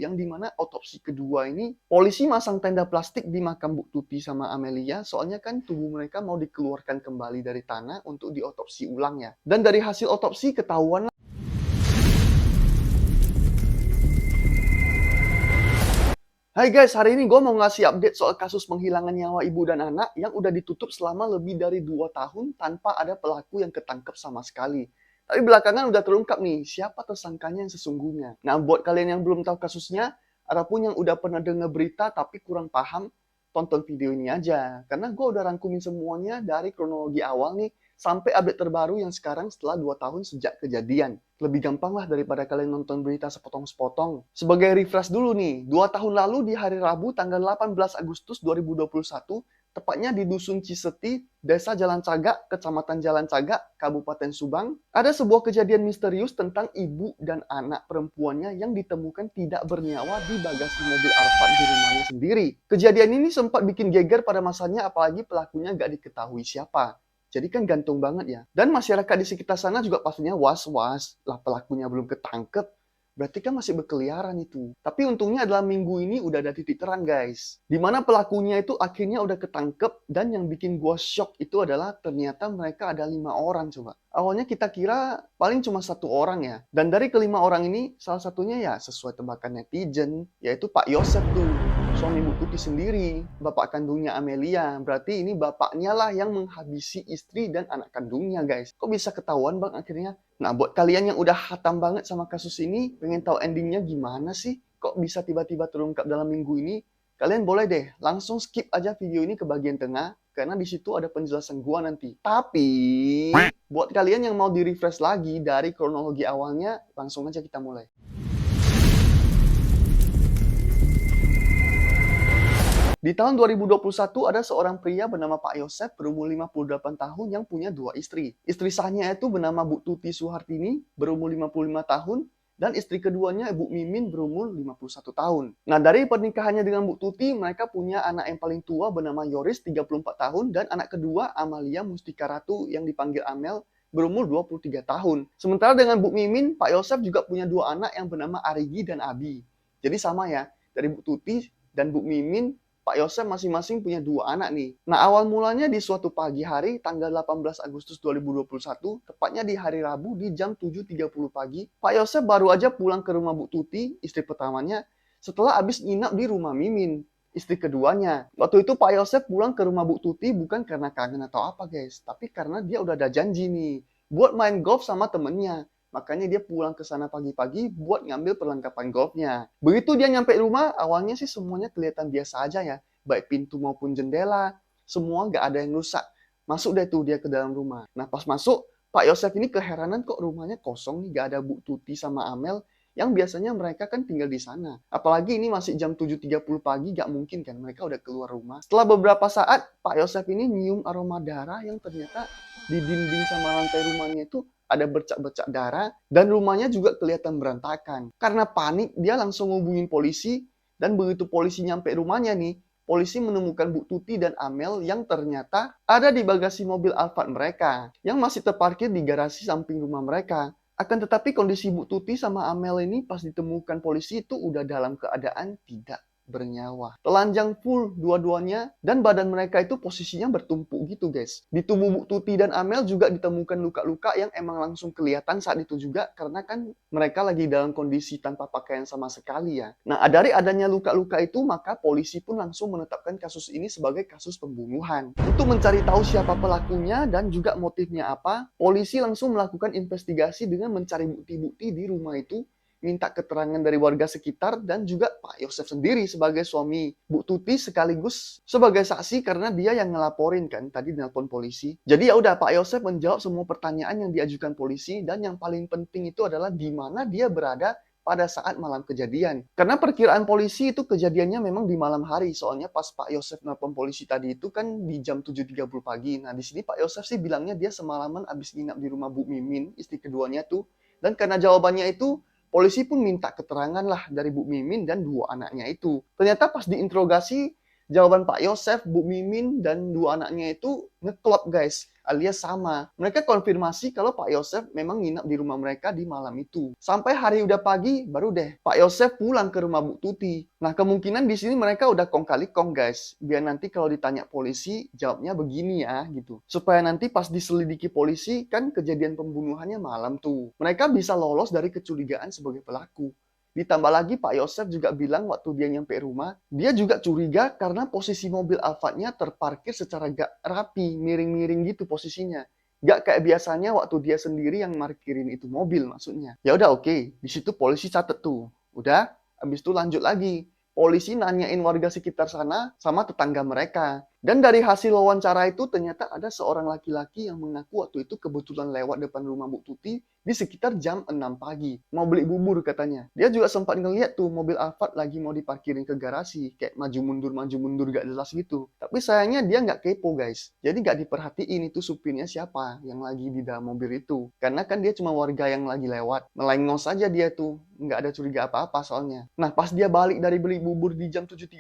yang dimana otopsi kedua ini polisi masang tenda plastik di makam Bu Tuti sama Amelia, soalnya kan tubuh mereka mau dikeluarkan kembali dari tanah untuk diotopsi ulang ya. Dan dari hasil otopsi ketahuan. Hai guys, hari ini gue mau ngasih update soal kasus penghilangan nyawa ibu dan anak yang udah ditutup selama lebih dari 2 tahun tanpa ada pelaku yang ketangkep sama sekali. Tapi belakangan udah terungkap nih, siapa tersangkanya yang sesungguhnya. Nah, buat kalian yang belum tahu kasusnya, ataupun yang udah pernah dengar berita tapi kurang paham, tonton video ini aja. Karena gue udah rangkumin semuanya dari kronologi awal nih, sampai update terbaru yang sekarang setelah 2 tahun sejak kejadian. Lebih gampang lah daripada kalian nonton berita sepotong-sepotong. Sebagai refresh dulu nih, 2 tahun lalu di hari Rabu tanggal 18 Agustus 2021, tepatnya di Dusun Ciseti, Desa Jalan Cagak, Kecamatan Jalan Cagak, Kabupaten Subang, ada sebuah kejadian misterius tentang ibu dan anak perempuannya yang ditemukan tidak bernyawa di bagasi mobil Alphard di rumahnya sendiri. Kejadian ini sempat bikin geger pada masanya, apalagi pelakunya gak diketahui siapa. Jadi kan gantung banget ya. Dan masyarakat di sekitar sana juga pastinya was-was. Lah pelakunya belum ketangkep, berarti kan masih berkeliaran itu. Tapi untungnya dalam minggu ini udah ada titik terang guys. Dimana pelakunya itu akhirnya udah ketangkep, dan yang bikin gua shock itu adalah ternyata mereka ada 5 orang coba. Awalnya kita kira paling cuma 1 orang ya. Dan dari kelima orang ini, salah satunya ya sesuai tebakan netizen, yaitu Pak Yosef tuh. Suami Bu Tuti sendiri, bapak kandungnya Amelia. Berarti ini bapaknya lah yang menghabisi istri dan anak kandungnya guys. Kok bisa ketahuan bang akhirnya? Nah buat kalian yang udah hatam banget sama kasus ini, pengen tahu endingnya gimana sih? Kok bisa tiba-tiba terungkap dalam minggu ini? Kalian boleh deh langsung skip aja video ini ke bagian tengah, karena di situ ada penjelasan gua nanti. Tapi buat kalian yang mau di-refresh lagi dari kronologi awalnya, langsung aja kita mulai. Di tahun 2021 ada seorang pria bernama Pak Yosef berumur 58 tahun yang punya 2 istri. Istri sahnya itu bernama Bu Tuti Suhartini berumur 55 tahun dan istri keduanya Bu Mimin berumur 51 tahun. Nah, dari pernikahannya dengan Bu Tuti, mereka punya anak yang paling tua bernama Yoris 34 tahun dan anak kedua Amalia Mustika Ratu yang dipanggil Amel berumur 23 tahun. Sementara dengan Bu Mimin, Pak Yosef juga punya 2 anak yang bernama Arigi dan Abi. Jadi sama ya, dari Bu Tuti dan Bu Mimin, Pak Yosef masing-masing punya 2 anak nih. Nah, awal mulanya di suatu pagi hari, tanggal 18 Agustus 2021, tepatnya di hari Rabu di jam 7.30 pagi, Pak Yosef baru aja pulang ke rumah Bu Tuti, istri pertamanya, setelah habis nginap di rumah Mimin, istri keduanya. Waktu itu Pak Yosef pulang ke rumah Bu Tuti bukan karena kangen atau apa guys, tapi karena dia udah ada janji nih, buat main golf sama temennya. Makanya dia pulang ke sana pagi-pagi buat ngambil perlengkapan golfnya. Begitu dia nyampe rumah, awalnya sih semuanya kelihatan biasa aja ya. Baik pintu maupun jendela, semua nggak ada yang rusak. Masuk deh tuh dia ke dalam rumah. Nah pas masuk, Pak Yosef ini keheranan kok rumahnya kosong nih, nggak ada Bu Tuti sama Amel. Yang biasanya mereka kan tinggal di sana. Apalagi ini masih jam 7.30 pagi, nggak mungkin kan mereka udah keluar rumah. Setelah beberapa saat, Pak Yosef ini nyium aroma darah yang ternyata di dinding sama lantai rumahnya itu ada bercak-bercak darah, dan rumahnya juga kelihatan berantakan. Karena panik, dia langsung ngubungin polisi, dan begitu polisi nyampe rumahnya nih, polisi menemukan Bu Tuti dan Amel yang ternyata ada di bagasi mobil Alphard mereka, yang masih terparkir di garasi samping rumah mereka. Akan tetapi kondisi Bu Tuti sama Amel ini pas ditemukan polisi itu udah dalam keadaan tidak bernyawa. Telanjang full dua-duanya, dan badan mereka itu posisinya bertumpuk gitu guys. Di tubuh Bu Tuti dan Amel juga ditemukan luka-luka yang emang langsung kelihatan saat itu juga, karena kan mereka lagi dalam kondisi tanpa pakaian sama sekali ya. Nah, dari adanya luka-luka itu, maka polisi pun langsung menetapkan kasus ini sebagai kasus pembunuhan. Untuk mencari tahu siapa pelakunya dan juga motifnya apa, polisi langsung melakukan investigasi dengan mencari bukti-bukti di rumah itu, minta keterangan dari warga sekitar, dan juga Pak Yosef sendiri sebagai suami Bu Tuti sekaligus sebagai saksi karena dia yang ngelaporin kan tadi nelpon polisi. Jadi ya udah, Pak Yosef menjawab semua pertanyaan yang diajukan polisi, dan yang paling penting itu adalah di mana dia berada pada saat malam kejadian. Karena perkiraan polisi itu kejadiannya memang di malam hari, soalnya pas Pak Yosef nelpon polisi tadi itu kan di jam 7.30 pagi. Nah, di sini Pak Yosef sih bilangnya dia semalaman habis nginap di rumah Bu Mimin, istri keduanya tuh. Dan karena jawabannya itu, polisi pun minta keterangan lah dari Bu Mimin dan 2 anaknya itu. Ternyata pas diinterogasi, Jawaban Pak Yosef, Bu Mimin, dan dua anaknya itu ngeklop guys, alias sama. Mereka konfirmasi kalau Pak Yosef memang nginap di rumah mereka di malam itu. Sampai hari udah pagi, baru deh Pak Yosef pulang ke rumah Bu Tuti. Nah, kemungkinan di sini mereka udah kong kali kong guys. Biar nanti kalau ditanya polisi, jawabnya begini ya, gitu. Supaya nanti pas diselidiki polisi, kan kejadian pembunuhannya malam tuh. Mereka bisa lolos dari kecurigaan sebagai pelaku. Ditambah lagi Pak Yosef juga bilang waktu dia nyampe rumah, dia juga curiga karena posisi mobil Alphard-nya terparkir secara gak rapi, miring-miring gitu posisinya. Gak kayak biasanya waktu dia sendiri yang markirin itu mobil maksudnya. Ya udah oke, di situ polisi catet tuh. Udah, habis itu lanjut lagi. Polisi nanyain warga sekitar sana sama tetangga mereka. Dan dari hasil wawancara itu ternyata ada seorang laki-laki yang mengaku waktu itu kebetulan lewat depan rumah Bu Tuti di sekitar jam 6 pagi. Mau beli bubur katanya. Dia juga sempat ngeliat tuh mobil Alphard lagi mau diparkirin ke garasi. Kayak maju mundur gak jelas gitu. Tapi sayangnya dia nggak kepo guys. Jadi nggak diperhatiin itu supirnya siapa yang lagi di dalam mobil itu. Karena kan dia cuma warga yang lagi lewat. Melengos aja dia tuh. Nggak ada curiga apa-apa soalnya. Nah pas dia balik dari beli bubur di jam 7.30,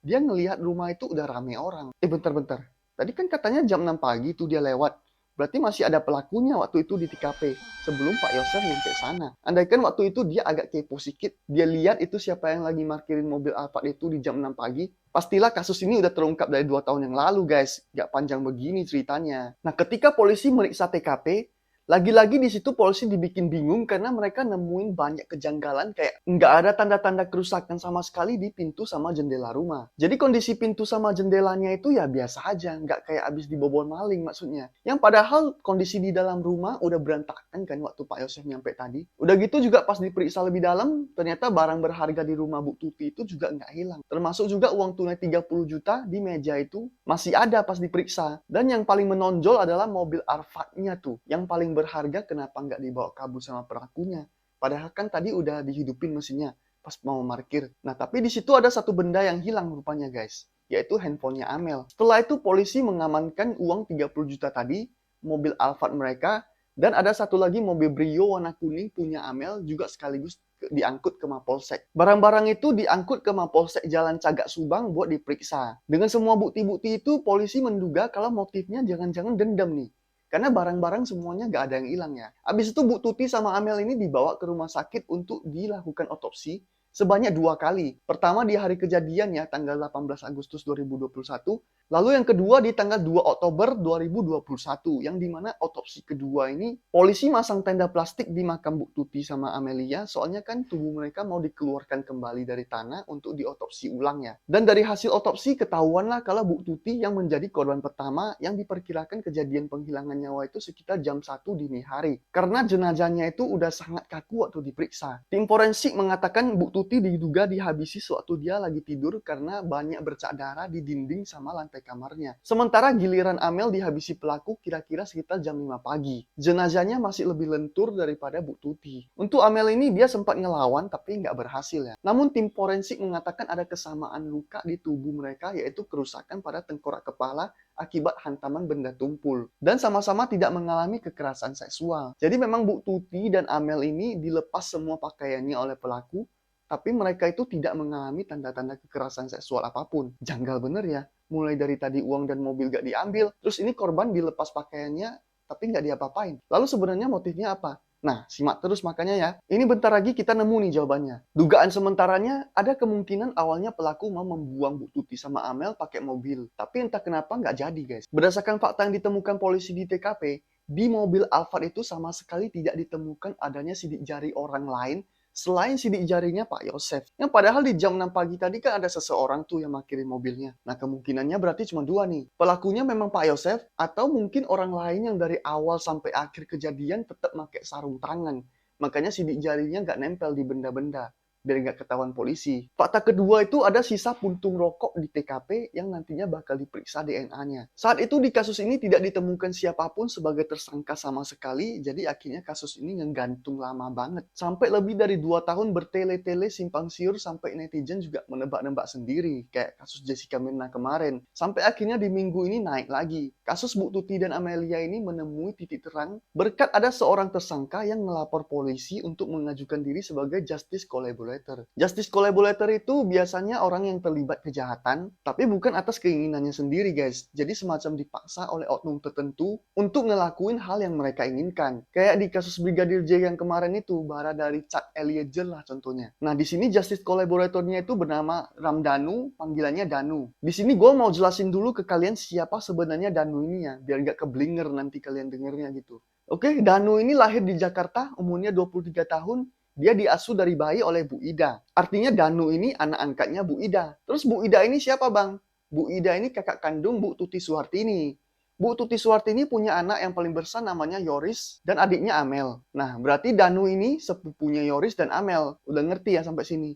dia ngelihat rumah itu udah rame orang. Bentar. Tadi kan katanya jam 6 pagi tuh dia lewat. Berarti masih ada pelakunya waktu itu di TKP sebelum Pak Yosef nyampe sana. Andaikan waktu itu dia agak kepo sedikit, dia lihat itu siapa yang lagi markirin mobil Alphard itu di jam 6 pagi, pastilah kasus ini udah terungkap dari 2 tahun yang lalu guys. Gak panjang begini ceritanya. Nah ketika polisi meriksa TKP, lagi-lagi di situ polisi dibikin bingung karena mereka nemuin banyak kejanggalan kayak nggak ada tanda-tanda kerusakan sama sekali di pintu sama jendela rumah. Jadi kondisi pintu sama jendelanya itu ya biasa aja, nggak kayak abis dibobol maling maksudnya. Yang padahal kondisi di dalam rumah udah berantakan kan waktu Pak Yosef nyampe tadi. Udah gitu juga pas diperiksa lebih dalam, ternyata barang berharga di rumah Bu Tuti itu juga nggak hilang. Termasuk juga uang tunai 30 juta di meja itu masih ada pas diperiksa. Dan yang paling menonjol adalah mobil Alphard-nya tuh, yang paling berharga kenapa nggak dibawa kabur sama pelakunya? Padahal kan tadi udah dihidupin mesinnya pas mau parkir. Nah, tapi di situ ada satu benda yang hilang rupanya guys, yaitu handphonenya Amel. Setelah itu polisi mengamankan uang 30 juta tadi, mobil Alphard mereka, dan ada satu lagi mobil Brio warna kuning punya Amel juga sekaligus diangkut ke Mapolsek. Barang-barang itu diangkut ke Mapolsek Jalan Cagak Subang buat diperiksa. Dengan semua bukti-bukti itu, polisi menduga kalau motifnya jangan-jangan dendam nih. Karena barang-barang semuanya nggak ada yang hilang ya. Abis itu Bu Tuti sama Amel ini dibawa ke rumah sakit untuk dilakukan otopsi sebanyak 2 kali. Pertama di hari kejadian ya, tanggal 18 Agustus 2021. Lalu yang kedua di tanggal 2 Oktober 2021. Yang dimana otopsi kedua ini, polisi masang tenda plastik di makam Bu Tuti sama Amelia. Soalnya kan tubuh mereka mau dikeluarkan kembali dari tanah untuk diotopsi ulang ya. Dan dari hasil otopsi ketahuanlah kalau Bu Tuti yang menjadi korban pertama yang diperkirakan kejadian penghilangan nyawa itu sekitar jam 1 dini hari. Karena jenazahnya itu udah sangat kaku waktu diperiksa. Tim forensik mengatakan Bu Tuti diduga dihabisi sewaktu dia lagi tidur karena banyak bercak darah di dinding sama lantai kamarnya. Sementara giliran Amel dihabisi pelaku kira-kira sekitar jam 5 pagi. Jenazahnya masih lebih lentur daripada Bu Tuti. Untuk Amel ini dia sempat ngelawan tapi nggak berhasil ya. Namun tim forensik mengatakan ada kesamaan luka di tubuh mereka yaitu kerusakan pada tengkorak kepala akibat hantaman benda tumpul. Dan sama-sama tidak mengalami kekerasan seksual. Jadi memang Bu Tuti dan Amel ini dilepas semua pakaiannya oleh pelaku, tapi mereka itu tidak mengalami tanda-tanda kekerasan seksual apapun. Janggal bener ya. Mulai dari tadi uang dan mobil gak diambil, terus ini korban dilepas pakaiannya, tapi gak diapa-apain. Lalu sebenarnya motifnya apa? Nah, simak terus makanya ya. Ini bentar lagi kita nemu nih jawabannya. Dugaan sementaranya, ada kemungkinan awalnya pelaku mau membuang Bu Tuti sama Amel pakai mobil. Tapi entah kenapa nggak jadi guys. Berdasarkan fakta yang ditemukan polisi di TKP, di mobil Alphard itu sama sekali tidak ditemukan adanya sidik jari orang lain selain sidik jarinya Pak Yosef. Yang padahal di jam 6 pagi tadi kan ada seseorang tuh yang parkirin mobilnya. Nah kemungkinannya berarti cuma 2 nih. Pelakunya memang Pak Yosef atau mungkin orang lain yang dari awal sampai akhir kejadian tetap pakai sarung tangan. Makanya sidik jarinya nggak nempel di benda-benda biar nggak ketahuan polisi. Fakta kedua itu ada sisa puntung rokok di TKP yang nantinya bakal diperiksa DNA-nya. Saat itu di kasus ini tidak ditemukan siapapun sebagai tersangka sama sekali, jadi akhirnya kasus ini ngegantung lama banget. Sampai lebih dari 2 tahun bertele-tele simpang siur sampai netizen juga menebak-nebak sendiri, kayak kasus Jessica Mirna kemarin. Sampai akhirnya di minggu ini naik lagi. Kasus Bu Tuti dan Amelia ini menemui titik terang berkat ada seorang tersangka yang melapor polisi untuk mengajukan diri sebagai justice collaborator. collaborator. Justice collaborator itu biasanya orang yang terlibat kejahatan, tapi bukan atas keinginannya sendiri guys. Jadi semacam dipaksa oleh oknum tertentu untuk ngelakuin hal yang mereka inginkan. Kayak di kasus Brigadir J yang kemarin itu, Barada Richard Eliezer lah contohnya. Nah di sini justice collaboratornya itu bernama Ramdhanu, panggilannya Danu. Di sini gue mau jelasin dulu ke kalian siapa sebenarnya Danu ini ya, biar nggak keblinger nanti kalian dengernya gitu. Oke, Danu ini lahir di Jakarta, umurnya 23 tahun. Dia diasuh dari bayi oleh Bu Ida. Artinya Danu ini anak angkatnya Bu Ida. Terus Bu Ida ini siapa bang? Bu Ida ini kakak kandung Bu Tuti Suhartini. Bu Tuti Suhartini punya anak yang paling besar namanya Yoris dan adiknya Amel. Nah, berarti Danu ini sepupunya Yoris dan Amel. Udah ngerti ya sampai sini?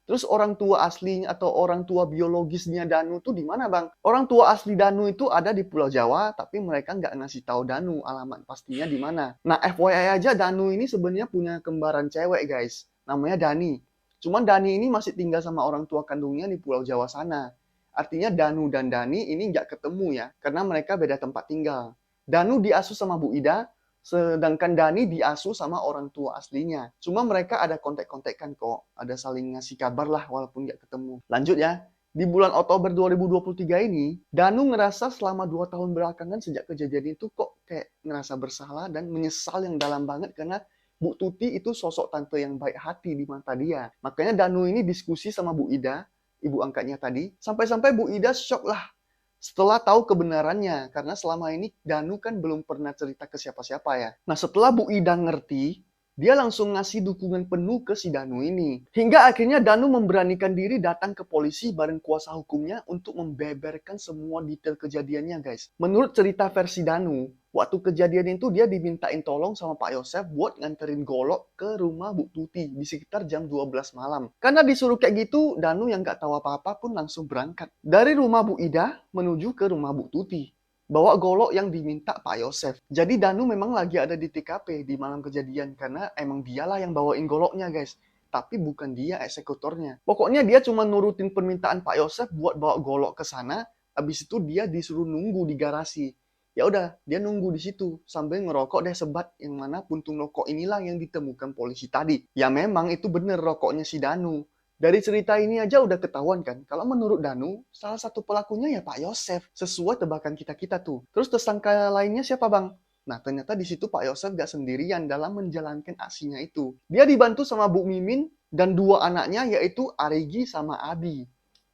Terus orang tua aslinya atau orang tua biologisnya Danu tuh di mana bang? Orang tua asli Danu itu ada di Pulau Jawa, tapi mereka nggak ngasih tahu Danu alamat pastinya di mana. Nah FYI aja Danu ini sebenarnya punya kembaran cewek guys, namanya Dani. Cuman Dani ini masih tinggal sama orang tua kandungnya di Pulau Jawa sana. Artinya Danu dan Dani ini nggak ketemu ya, karena mereka beda tempat tinggal. Danu diasuh sama Bu Ida, sedangkan Dani diasuh sama orang tua aslinya. Cuma mereka ada kontak-kontakan kok. Ada saling ngasih kabar lah walaupun nggak ketemu. Lanjut ya. Di bulan Oktober 2023 ini, Danu ngerasa selama 2 tahun belakangan sejak kejadian itu kok kayak ngerasa bersalah dan menyesal yang dalam banget karena Bu Tuti itu sosok tante yang baik hati di mata dia. Makanya Danu ini diskusi sama Bu Ida, ibu angkatnya tadi. Sampai-sampai Bu Ida shock lah setelah tahu kebenarannya, karena selama ini Danu kan belum pernah cerita ke siapa-siapa ya. Nah setelah Bu Ida ngerti, dia langsung ngasih dukungan penuh ke si Danu ini. Hingga akhirnya Danu memberanikan diri datang ke polisi bareng kuasa hukumnya untuk membeberkan semua detail kejadiannya guys. Menurut cerita versi Danu, waktu kejadian itu dia dimintain tolong sama Pak Yosef buat nganterin golok ke rumah Bu Tuti di sekitar jam 12 malam. Karena disuruh kayak gitu, Danu yang nggak tahu apa-apa pun langsung berangkat. Dari rumah Bu Ida menuju ke rumah Bu Tuti. Bawa golok yang diminta Pak Yosef. Jadi Danu memang lagi ada di TKP di malam kejadian karena emang dialah yang bawain goloknya guys. Tapi bukan dia eksekutornya. Pokoknya dia cuma nurutin permintaan Pak Yosef buat bawa golok ke sana. Habis itu dia disuruh nunggu di garasi. Ya udah, dia nunggu di situ sambil ngerokok deh sebat yang mana puntung rokok inilah yang ditemukan polisi tadi. Ya memang itu bener rokoknya si Danu. Dari cerita ini aja udah ketahuan kan, kalau menurut Danu, salah satu pelakunya ya Pak Yosef, sesuai tebakan kita-kita tuh. Terus tersangka lainnya siapa bang? Nah ternyata di situ Pak Yosef gak sendirian dalam menjalankan aksinya itu. Dia dibantu sama Bu Mimin dan 2 anaknya yaitu Arigi sama Abi.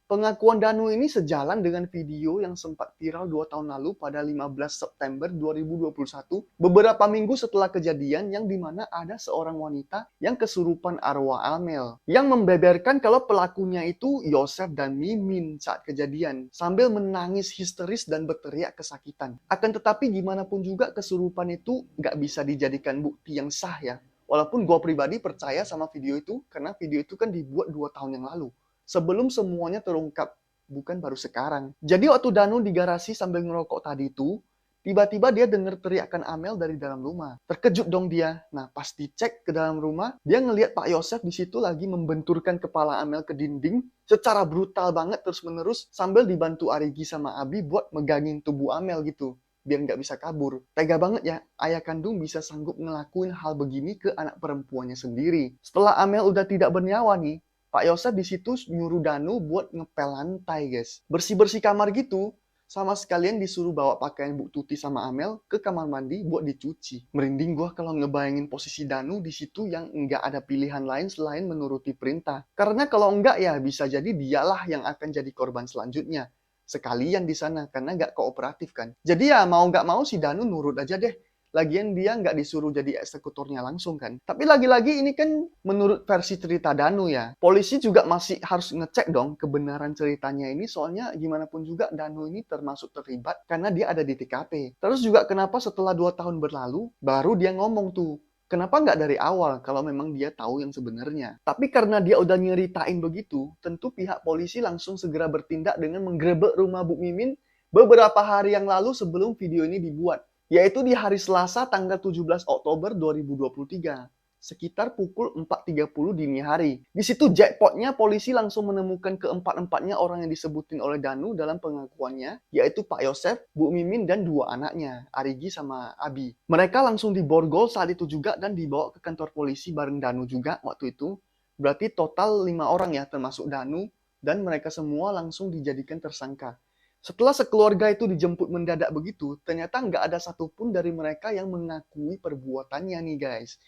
Pengakuan Danu ini sejalan dengan video yang sempat viral 2 tahun lalu pada 15 September 2021, beberapa minggu setelah kejadian yang dimana ada seorang wanita yang kesurupan arwah Amel, yang membeberkan kalau pelakunya itu Yosef dan Mimin saat kejadian, sambil menangis histeris dan berteriak kesakitan. Akan tetapi gimana pun juga kesurupan itu nggak bisa dijadikan bukti yang sah ya. Walaupun gue pribadi percaya sama video itu, karena video itu kan dibuat 2 tahun yang lalu. Sebelum semuanya terungkap, bukan baru sekarang. Jadi waktu Danu di garasi sambil ngerokok tadi itu, tiba-tiba dia dengar teriakan Amel dari dalam rumah. Terkejut dong dia. Nah, pas dicek ke dalam rumah, dia ngelihat Pak Yosef di situ lagi membenturkan kepala Amel ke dinding secara brutal banget terus-menerus sambil dibantu Arigi sama Abi buat megangin tubuh Amel gitu. Biar nggak bisa kabur. Tega banget ya, ayah kandung bisa sanggup ngelakuin hal begini ke anak perempuannya sendiri. Setelah Amel udah tidak bernyawa nih, Pak Yosef di situ nyuruh Danu buat ngepel lantai, guys. Bersih-bersih kamar gitu, sama sekalian disuruh bawa pakaian Bu Tuti sama Amel ke kamar mandi buat dicuci. Merinding gua kalau ngebayangin posisi Danu di situ yang nggak ada pilihan lain selain menuruti perintah. Karena kalau enggak ya bisa jadi dialah yang akan jadi korban selanjutnya. Sekalian di sana, karena nggak kooperatif kan. Jadi ya mau nggak mau si Danu nurut aja deh. Lagian dia nggak disuruh jadi eksekutornya langsung kan. Tapi lagi-lagi ini kan menurut versi cerita Danu ya. Polisi juga masih harus ngecek dong kebenaran ceritanya ini. Soalnya gimana pun juga Danu ini termasuk terlibat karena dia ada di TKP. Terus juga kenapa setelah 2 tahun berlalu baru dia ngomong tuh. Kenapa nggak dari awal kalau memang dia tahu yang sebenarnya? Tapi karena dia udah nyeritain begitu, tentu pihak polisi langsung segera bertindak dengan menggerebek rumah Bu Mimin beberapa hari yang lalu sebelum video ini dibuat. Yaitu di hari Selasa tanggal 17 Oktober 2023, sekitar pukul 4.30 dini hari. Di situ jackpotnya polisi langsung menemukan keempat-empatnya orang yang disebutin oleh Danu dalam pengakuannya, yaitu Pak Yosef, Bu Mimin, dan 2 anaknya, Arigi sama Abi. Mereka langsung diborgol saat itu juga dan dibawa ke kantor polisi bareng Danu juga waktu itu. Berarti total 5 orang ya, termasuk Danu, dan mereka semua langsung dijadikan tersangka. Setelah sekeluarga itu dijemput mendadak begitu, ternyata nggak ada satupun dari mereka yang mengakui perbuatannya nih guys.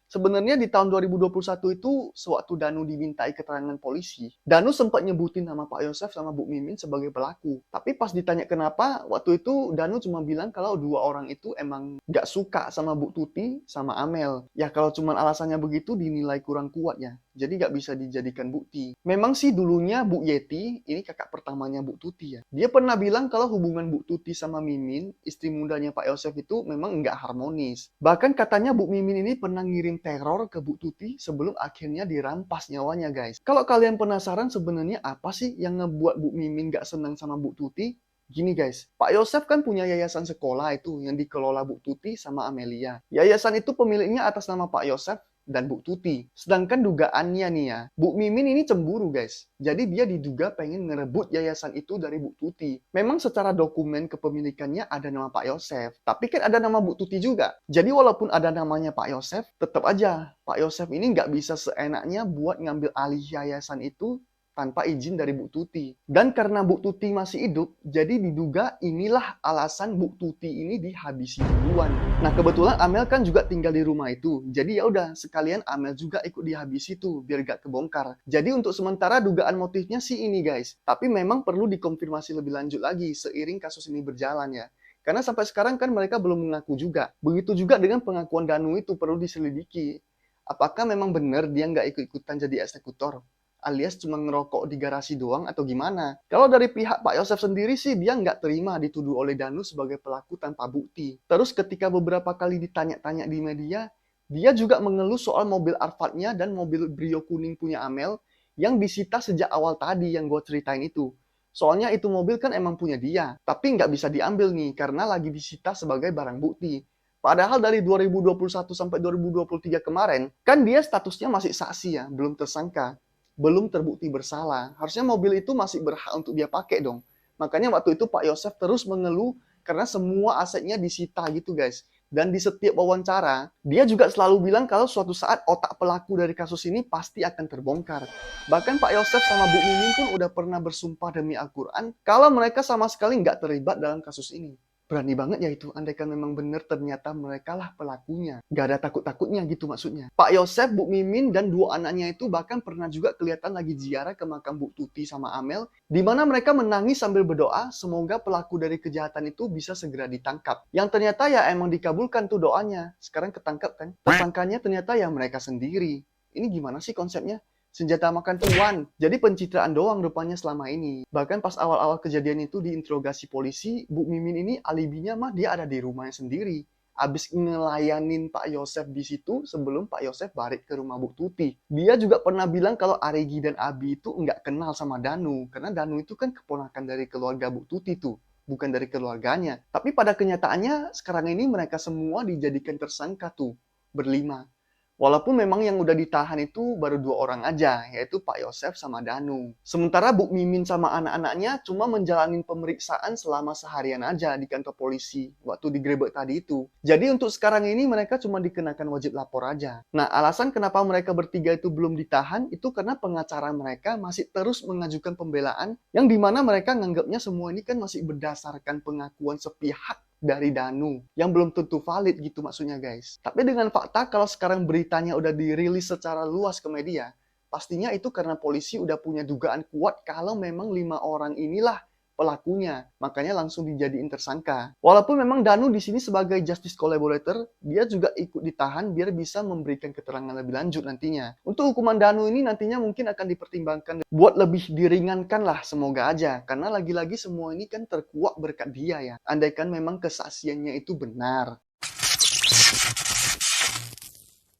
Sebenarnya di tahun 2021 itu, sewaktu Danu dimintai keterangan polisi, Danu sempat nyebutin nama Pak Yosef sama Bu Mimin sebagai pelaku. Tapi pas ditanya kenapa, waktu itu Danu cuma bilang kalau dua orang itu emang nggak suka sama Bu Tuti sama Amel. Ya kalau cuma alasannya begitu dinilai kurang kuat ya. Jadi nggak bisa dijadikan bukti. Memang sih dulunya Bu Yeti, ini kakak pertamanya Bu Tuti ya. Dia pernah bilang kalau hubungan Bu Tuti sama Mimin, istri mudanya Pak Yosef itu memang nggak harmonis. Bahkan katanya Bu Mimin ini pernah ngirim teror ke Bu Tuti sebelum akhirnya dirampas nyawanya guys. Kalau kalian penasaran sebenarnya apa sih yang ngebuat Bu Mimin nggak senang sama Bu Tuti? Gini guys, Pak Yosef kan punya yayasan sekolah itu yang dikelola Bu Tuti sama Amelia. Yayasan itu pemiliknya atas nama Pak Yosef dan Bu Tuti. Sedangkan dugaannya nih ya, Bu Mimin ini cemburu guys. Jadi dia diduga pengen ngerebut yayasan itu dari Bu Tuti. Memang secara dokumen kepemilikannya ada nama Pak Yosef, tapi kan ada nama Bu Tuti juga. Jadi walaupun ada namanya Pak Yosef, tetap aja Pak Yosef ini nggak bisa seenaknya buat ngambil alih yayasan itu tanpa izin dari Bu Tuti. Dan karena Bu Tuti masih hidup, jadi diduga inilah alasan Bu Tuti ini dihabisi duluan. Nah kebetulan Amel kan juga tinggal di rumah itu, jadi ya udah sekalian Amel juga ikut dihabisi tuh biar gak kebongkar. Jadi untuk sementara dugaan motifnya sih ini guys, tapi memang perlu dikonfirmasi lebih lanjut lagi seiring kasus ini berjalan ya. Karena sampai sekarang kan mereka belum mengaku juga. Begitu juga dengan pengakuan Danu itu perlu diselidiki. Apakah memang benar dia nggak ikut-ikutan jadi eksekutor? Alias cuma ngerokok di garasi doang atau gimana? Kalau dari pihak Pak Yosef sendiri sih dia nggak terima dituduh oleh Danu sebagai pelaku tanpa bukti. Terus ketika beberapa kali ditanya-tanya di media, dia juga mengeluh soal mobil Alphard-nya dan mobil Brio kuning punya Amel yang disita sejak awal tadi yang gue ceritain itu. Soalnya itu mobil kan emang punya dia, tapi nggak bisa diambil nih karena lagi disita sebagai barang bukti. Padahal dari 2021 sampai 2023 kemarin, kan dia statusnya masih saksi ya, belum tersangka, belum terbukti bersalah. Harusnya mobil itu masih berhak untuk dia pakai dong. Makanya waktu itu Pak Yosef terus mengeluh karena semua asetnya disita gitu guys. Dan di setiap wawancara, dia juga selalu bilang kalau suatu saat otak pelaku dari kasus ini pasti akan terbongkar. Bahkan Pak Yosef sama Bu Mimin pun udah pernah bersumpah demi Al-Quran kalau mereka sama sekali nggak terlibat dalam kasus ini. Berani banget ya itu, andaikan memang benar ternyata mereka lah pelakunya. Gak ada takut-takutnya gitu maksudnya. Pak Yosef, Bu Mimin, dan dua anaknya itu bahkan pernah juga kelihatan lagi ziarah ke makam Bu Tuti sama Amel, di mana mereka menangis sambil berdoa semoga pelaku dari kejahatan itu bisa segera ditangkap. Yang ternyata ya emang dikabulkan tuh doanya. Sekarang ketangkap kan. Tersangkanya ternyata ya mereka sendiri. Ini gimana sih konsepnya? Senjata makan tuan. Jadi pencitraan doang rupanya selama ini. Bahkan pas awal-awal kejadian itu diinterogasi polisi, Bu Mimin ini alibinya mah dia ada di rumahnya sendiri. Abis ngelayanin Pak Yosef di situ sebelum Pak Yosef balik ke rumah Bu Tuti. Dia juga pernah bilang kalau Arigi dan Abi itu nggak kenal sama Danu. Karena Danu itu kan keponakan dari keluarga Bu Tuti tuh. Bukan dari keluarganya. Tapi pada kenyataannya sekarang ini mereka semua dijadikan tersangka tuh. Berlima. Walaupun memang yang udah ditahan itu baru 2 orang aja, yaitu Pak Yosef sama Danu. Sementara Bu Mimin sama anak-anaknya cuma menjalani pemeriksaan selama seharian aja di kantor polisi waktu digrebek tadi itu. Jadi untuk sekarang ini mereka cuma dikenakan wajib lapor aja. Nah, alasan kenapa mereka bertiga itu belum ditahan itu karena pengacara mereka masih terus mengajukan pembelaan yang dimana mereka nganggapnya semua ini kan masih berdasarkan pengakuan sepihak dari Danu yang belum tentu valid gitu maksudnya guys. Tapi dengan fakta kalau sekarang beritanya udah dirilis secara luas ke media, pastinya itu karena polisi udah punya dugaan kuat kalau memang 5 orang inilah pelakunya. Makanya langsung dijadiin tersangka. Walaupun memang Danu di sini sebagai justice collaborator, dia juga ikut ditahan biar bisa memberikan keterangan lebih lanjut nantinya. Untuk hukuman Danu ini nantinya mungkin akan dipertimbangkan buat lebih diringankan lah, semoga aja. Karena lagi-lagi semua ini kan terkuak berkat dia ya. Andaikan memang kesaksiannya itu benar.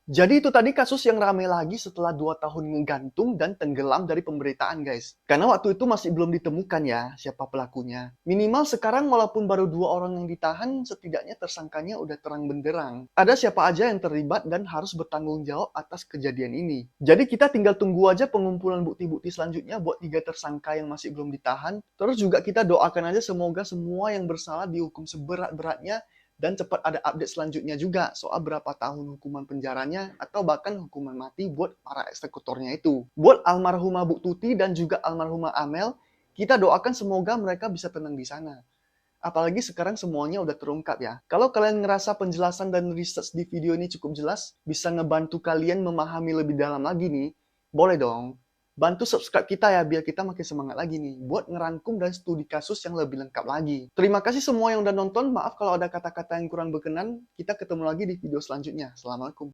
Jadi itu tadi kasus yang rame lagi setelah 2 tahun ngegantung dan tenggelam dari pemberitaan guys. Karena waktu itu masih belum ditemukan ya siapa pelakunya. Minimal sekarang walaupun baru 2 orang yang ditahan, setidaknya tersangkanya udah terang benderang. Ada siapa aja yang terlibat dan harus bertanggung jawab atas kejadian ini. Jadi kita tinggal tunggu aja pengumpulan bukti-bukti selanjutnya buat 3 tersangka yang masih belum ditahan. Terus juga kita doakan aja semoga semua yang bersalah dihukum seberat-beratnya Dan cepat ada update selanjutnya juga soal berapa tahun hukuman penjaranya atau bahkan hukuman mati buat para eksekutornya itu. Buat almarhumah Bu Tuti dan juga almarhumah Amel, kita doakan semoga mereka bisa tenang di sana. Apalagi sekarang semuanya udah terungkap ya. Kalau kalian ngerasa penjelasan dan research di video ini cukup jelas, bisa ngebantu kalian memahami lebih dalam lagi nih, boleh dong bantu subscribe kita ya biar kita makin semangat lagi nih buat ngerangkum dan studi kasus yang lebih lengkap lagi. Terima kasih semua yang udah nonton. Maaf kalau ada kata-kata yang kurang berkenan. Kita ketemu lagi di video selanjutnya. Assalamualaikum.